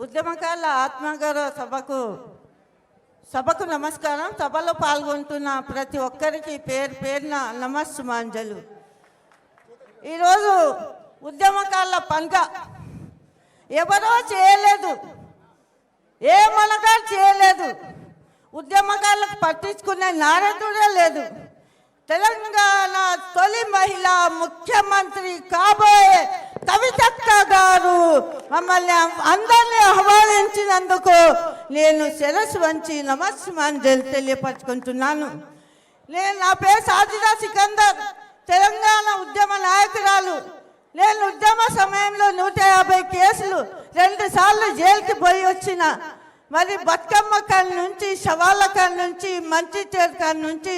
ఉద్యమకాల ఆత్మగౌరవ సభకు నమస్కారం. సభలో పాల్గొంటున్న ప్రతి ఒక్కరికి పేరు పేరున నమస్సుమాంజలు. ఈరోజు ఉద్యమకాల పండుగ ఎవరో చేయలేదు, ఏ మనగా చేయలేదు, ఉద్యమకాలకు పట్టించుకునే నారదుడే లేదు. తెలంగాణ తొలి మహిళా ముఖ్యమంత్రి కాబోయే కవితక్క గారు మమ్మల్ని అందరినీ ఆహ్వానించినందుకు నేను శిరస్సు వంచి నమస్సుమాంజలి తెలియపరచుకుంటున్నాను. నా పేరు సాజిదా సికందర్, తెలంగాణ ఉద్యమ నాయకురాలు. నేను ఉద్యమ సమయంలో 150 కేసులు 2 సార్లు జైలుకి పోయి వచ్చిన. మరి బతుకమ్మ కాడ నుంచి, శవాల కాడ నుంచి, మంచి కాడ నుంచి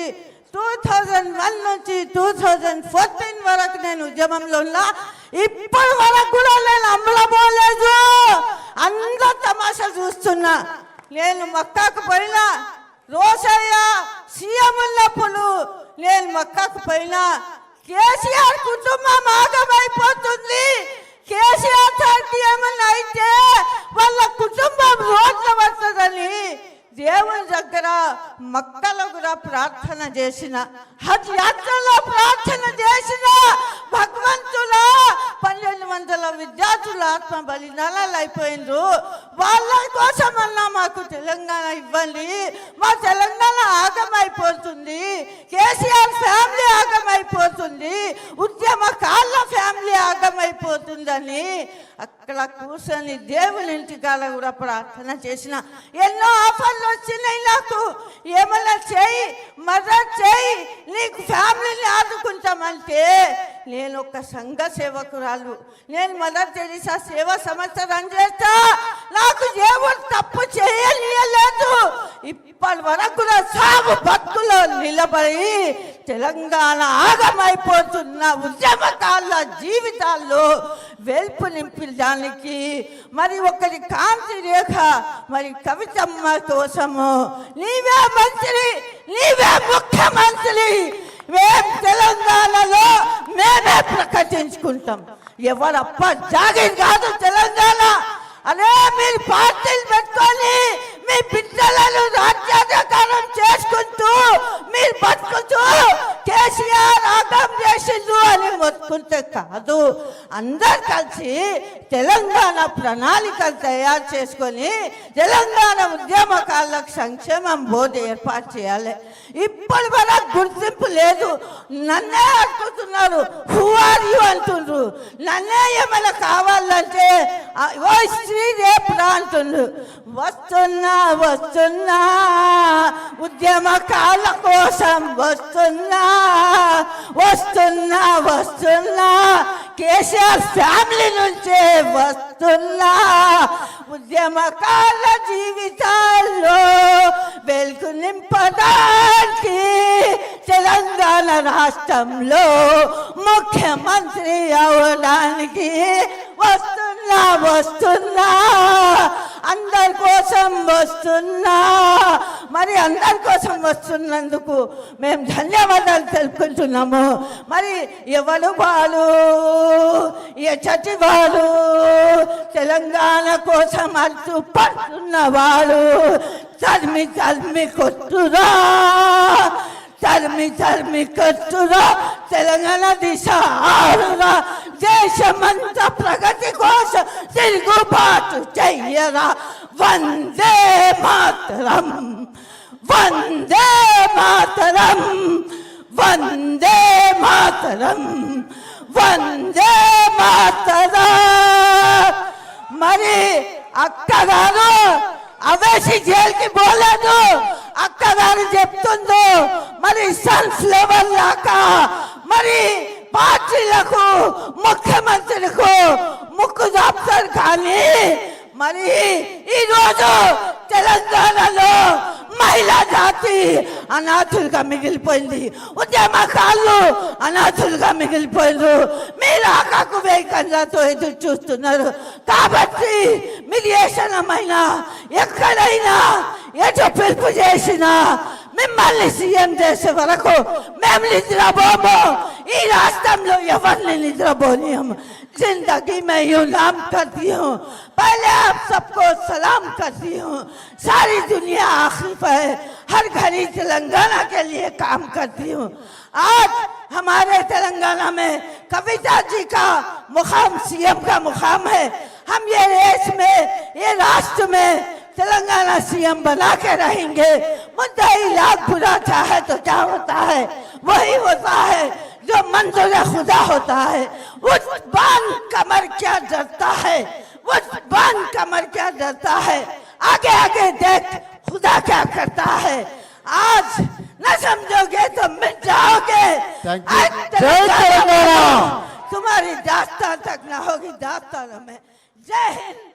2001 నుంచి 2014 వరకు నేను ఉద్యమంలో ఉన్నా. ఇప్పటి వరకు కూడా నేను అమలపోలేదు. అందరూ తమాషా చూస్తున్నా. నేను మక్కాకు పోయినా, రోషయ్య సీఎం ఉన్నప్పుడు నేను మక్కాకు పోయినా. కేసీఆర్ కుటుంబం ఆగమైపోతుంది. కేసీఆర్ సార్కి ఏమన్నా అయితే వాళ్ళ కుటుంబం రోడ్ల పడుతుందని దేవుని దగ్గర మక్కలో కూడా ప్రార్థన చేసిన, హజ్ యాత్రలో ప్రార్థన చేసిన. భగవంతులా 1200 విద్యార్థులు ఆత్మ బలిదానాలు అయిపోయిండ్రు. వాళ్ళ కోసమన్నా మాకు తెలంగాణ ఇవ్వండి. మా తెలంగాణ ఆగమైపోతుంది, కేసీఆర్ ఫ్యామిలీ ఆగమైపోతుంది, ఉద్యమకాల ఫ్యామిలీ ఆగమైపోతుందని అక్కడ కూర్చొని దేవుని ఇంటికాల కూడా ప్రార్థన చేసిన. ఎన్నో ఆఫర్లు వచ్చినాయి నాకు. ఏమన్నా చేయి, మదర్ చేయి, నీకు ఫ్యామిలీని ఆదుకుంటామంటే నేను ఒక సంఘ సేవకురాలు. నేను మదర్ తెరీసా సేవా సంవత్సరం చేస్తా. నాకు దేవుడు తప్పు చేయలేదు. ఇప్పటి వరకు కూడా సాగు భక్తులు నిలబడి తెలంగాణ ఆగమైపోతున్న ఉద్యమకాల జీవితాల్లో వెల్పు నింపడానికి మరి ఒకరి కాంతి రేఖ మరి కవితమ్మ కోసము నీవే మంత్రి, నీవే ముఖ్యమంత్రి, మేము తెలంగాణలో మేమే ప్రకటించుకుంటాం. ఎవరప్ప జాగిర్ కాదు తెలంగాణ. అదే మీరు పార్టీలు పెట్టుకొని మీ బిడ్డలను రాజ్యాధికారం చేసుకుంటూ మీరు బతుకుతూ కేసీఆర్ ఆగం చేసిండు అని మొత్తుకుంటే కాదు. అందరు కలిసి తెలంగాణ ప్రణాళికలు తయారు చేసుకొని తెలంగాణ ఉద్యమకాలకు సంక్షేమం బోర్డు ఏర్పాటు చేయాలి. ఇప్పటి వరకు గుర్తింపు లేదు. నన్నే అడుగుతున్నారు, హూ ఆర్ యూ అంటుండ్రు. నన్నే ఏమైనా కావాలంటే ఓ స్త్రీ రేపురా అంటుండ్రు. వస్తున్నా వస్తున్నా ఉద్యమకాల కోసం వస్తున్నా, వస్తున్నా వస్తున్నా కేసీఆర్ ఫ్యామిలీ నుంచే వస్తున్నా. ఉద్యమకాల జీవితాల్లో వెలుగు నింపడానికి తెలంగాణ రాష్ట్రంలో ముఖ్యమంత్రి అవడానికి వస్తున్నా వస్తున్నా, అందరి కోసం వస్తున్నా. మరి అందరి కోసం వస్తున్నందుకు మేము ధన్యవాదాలు తెలుపుకుంటున్నాము. మరి ఎవరు వాళ్ళు చచ్చి వాళ్ళు తెలంగాణ కోసం అర్థు పడుతున్న వాళ్ళు తరిమి తరిమి కొట్టురా, తరిమి తరిమి కొట్టురా, తెలంగాణ దిశ ఆరురా, దేశమంతా ప్రగతి కోసం తిరుగుబాటు చెయ్యరా. వందే మాతరం, వందే మాతరం, వందే మాతరం, వందే మాతరం. మరి అక్కగారు అవేసి జైలుకి పోలేదు. అక్కగారు చెప్తుందో మరి సన్ఫ్లవర్ లాగా మరి పార్టీలకు ముఖ్యమంత్రులకు ముక్కు చాపుతారు. కానీ మరి ఈరోజు తెలంగాణలో మహిళా జాతి అనాథులుగా మిగిలిపోయింది, ఉద్యమకాళ్ళు అనాథులుగా మిగిలిపోయింది. మీరు ఆకాకు వేయకంతో ఎదురు చూస్తున్నారు. కాబట్టి మీరు ఏ క్షణమైనా ఎక్కడైనా ఎటు పిలుపు చేసినా మిమ్మల్ని సీఎం చేసే వరకు మేము నిద్రపోము ఈ రాష్ట్రంలో ఎవరిని నిద్రపోనియం जिंदगी में यूं नाम करती हूँ पहले आप सबको सलाम करती हूँ सारी दुनिया आखिफ है हर घड़ी तेलंगाना के लिए काम करती हूँ आज हमारे तेलंगाना में कविता जी का मुकाम सीएम का मुकाम है हम ये देश में ये राष्ट्र में तेलंगाना सीएम बना के रहेंगे मुद्दा लाख बुरा चाहे तो क्या होता है वही होता है जो मंजूर खुदा होता है उस बान कमर क्या डरता है उस बान कमर क्या डरता है आगे आगे देख खुदा क्या करता है आज न समझोगे तो मिट जाओगे आज तुम्हारी दास्तान तक ना होगी दास्तान में जय हिंद।